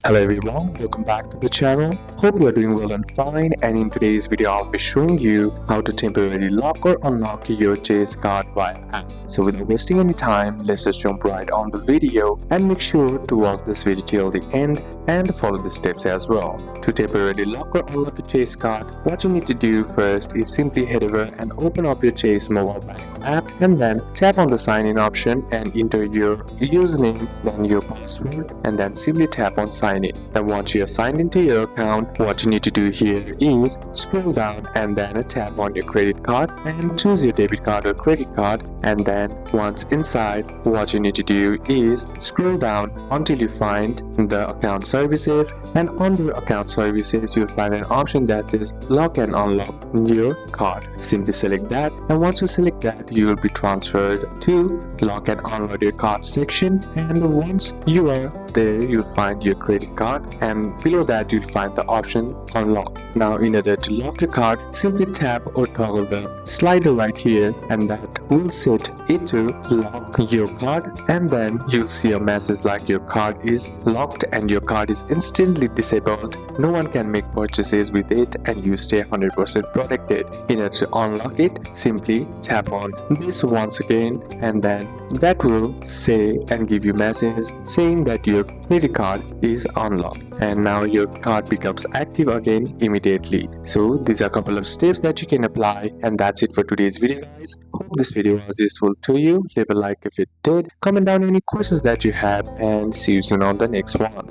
Hello everyone, welcome back to the channel. Hope you are doing well and fine, and in today's video I'll be showing you how to temporarily lock or unlock your Chase card via app. So without wasting any time, let's just jump right on the video and make sure to watch this video till the end and follow the steps as well. To temporarily lock or unlock your Chase card, what you need to do first is simply head over and open up your Chase mobile bank app and then tap on the sign in option and enter your username, then your password, and then simply tap on sign in. Then once you have signed into your account, what you need to do here is scroll down and then tap on your credit card and choose your debit card or credit card, and then once inside, what you need to do is scroll down until you find the account services, and under account services you'll find an option that says lock and unlock your card. Simply select that, and once you select that, you will be transferred to lock and unlock your card section, and once you are there you'll find your credit card, and below that you'll find the option unlock. Now in order to lock your card, simply tap or toggle the slider right here, and that will set it to lock your card, and then you'll see a message like your card is locked and your card is instantly disabled. No one can make purchases with it and you stay 100% protected. In order to unlock it, simply tap on this once again, and then that will say and give you message saying that your credit card is unlocked, and now your card becomes active again immediately. So these are a couple of steps that you can apply, and that's it for today's video guys. Hope this video was useful to you. Leave a like if it did, comment down any questions that you have, and see you soon on the next one.